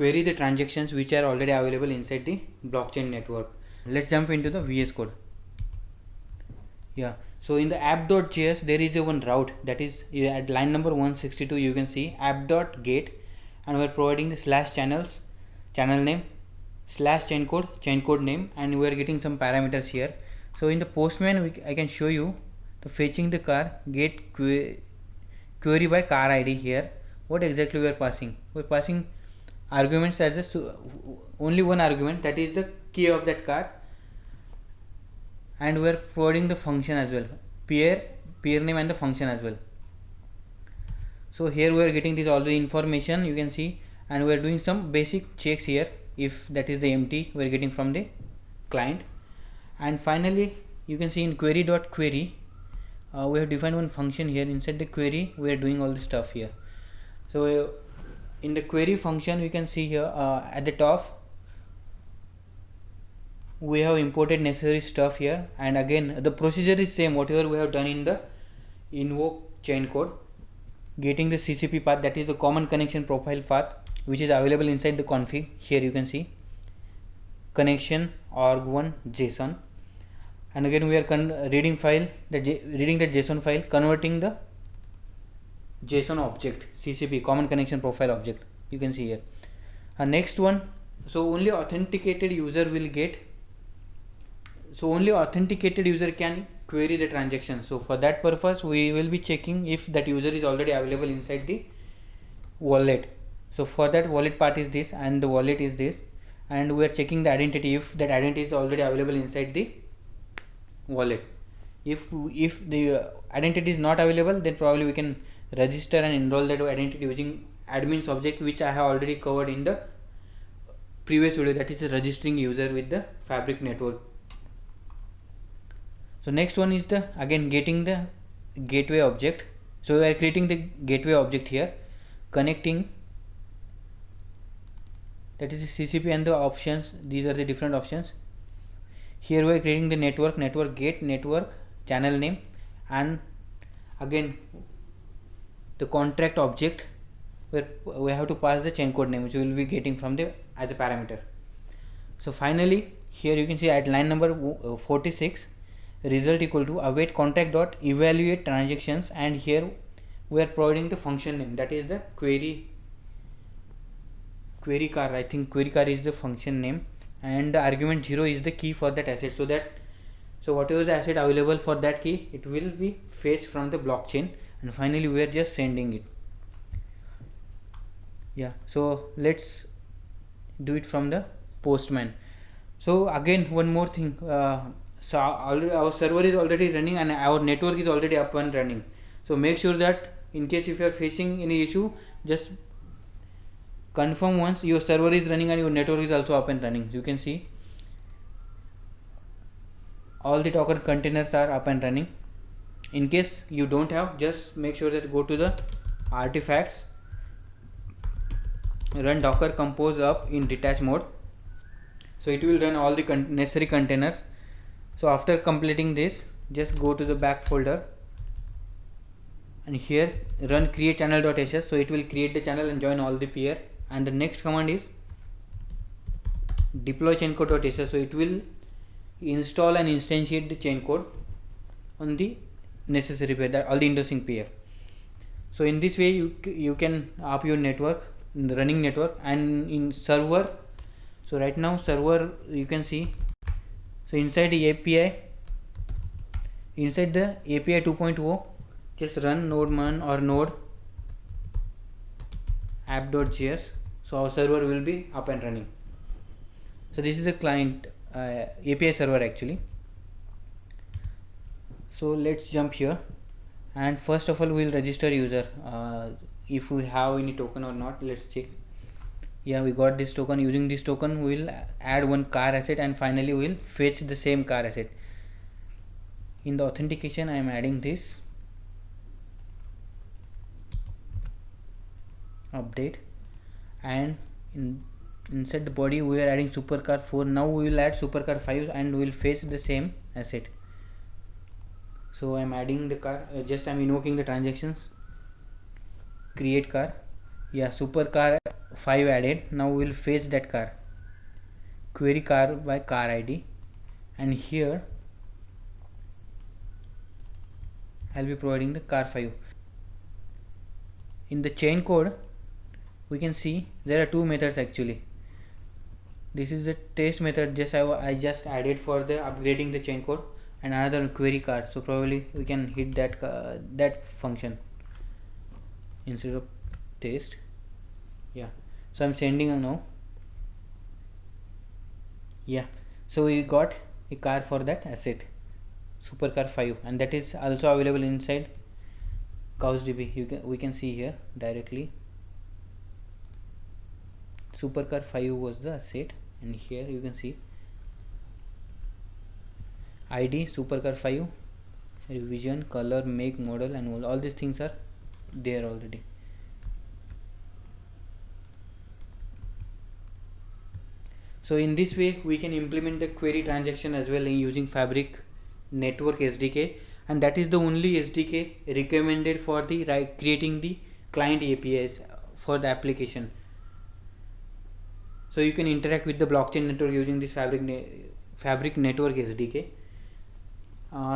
query the transactions which are already available inside the blockchain network. Let's jump into the VS Code. Yeah, so in the app.js there is a one route that is at line number 162. You can see app.get, and we're providing the slash channels, channel name, slash chain code name, and we are getting some parameters here. So in the Postman I can show you the fetching the car, get query by car ID. Here what exactly we are passing? We're passing arguments as only one argument, that is the key of that car, and we are providing the function as well, peer name and the function as well. So here we are getting this all the information, you can see, and we are doing some basic checks here. If that is the empty, we are getting from the client. And finally you can see in query.query we have defined one function here. Inside the query we are doing all the stuff here. So in the query function we can see here at the top we have imported necessary stuff here, and again the procedure is same whatever we have done in the invoke chain code. Getting the CCP path, that is the common connection profile path, which is available inside the config. Here you can see connection org1 JSON, and again we are reading the JSON file, converting the JSON object, CCP common connection profile object, you can see here. And next one, so only authenticated user will get, so only authenticated user can query the transaction. So for that purpose we will be checking if that user is already available inside the wallet. So for that wallet part is this, and the wallet is this, and we are checking the identity if that identity is already available inside the wallet. If the identity is not available, then probably we can register and enroll that identity using admins object, which I have already covered in the previous video, that is registering user with the Fabric network. So next one is the again getting the gateway object. So we are creating the gateway object here, connecting, that is the CCP and the options. These are the different options. Here we are creating the network get, network channel name, and again the contract object where we have to pass the chain code name, which we will be getting from the as a parameter. So finally here you can see at line number 46, result equal to await contract dot evaluate transactions, and here we are providing the function name, that is the query car. I think query car is the function name, and the argument 0 is the key for that asset. So whatever the asset available for that key, it will be fetched from the blockchain, and finally we are just sending it. Yeah, so let's do it from the Postman. So again one more thing, so our server is already running and our network is already up and running. So make sure that in case if you are facing any issue, just confirm once your server is running and your network is also up and running. You can see all the Docker containers are up and running. In case you don't have, just make sure that go to the artifacts, run docker compose up in detach mode, so it will run all the necessary containers. So after completing this, just go to the back folder, and here run create channel.sh, so it will create the channel and join all the peer. And the next command is deploy chain code.sh, so it will install and instantiate the chain code on the necessary pair, that all the interesting pair. So in this way you can up your network in the running network. And in server, so right now server you can see, so inside the API, inside the API 2.0, just run nodeman or node app.js, so our server will be up and running. So this is a client API server actually. So let's jump here, and first of all we will register user, if we have any token or not. Let's check. Yeah, we got this token. Using this token we will add one car asset, and finally we will fetch the same car asset. In the authentication I am adding this update, and inside the body we are adding supercar 4. Now we will add supercar 5 and we will fetch the same asset. So I am adding the car, I am invoking the transactions, create car, yeah, supercar 5 added. Now we will fetch that car, query car by car ID, and here I'll be providing the car 5. In the chain code we can see there are two methods actually. This is the test method I just added for the upgrading the chain code, and another query car, so probably we can hit that function instead of test. Yeah, so I'm sending now. Yeah, so we got a car for that asset, supercar 5, and that is also available inside CouchDB. We can see here directly supercar 5 was the asset, and here you can see ID supercar 5, revision, color, make, model, and all these things are there already. So in this way we can implement the query transaction as well in using Fabric Network SDK, and that is the only SDK recommended for the creating the client APIs for the application. So you can interact with the blockchain network using this Fabric Network SDK.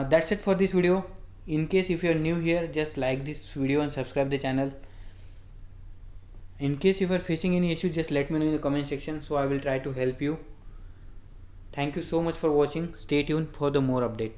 That's it for this video. In case if you are new here, just like this video and subscribe the channel. In case if you are facing any issue, just let me know in the comment section, so I will try to help you. Thank you so much for watching. Stay tuned for the more update.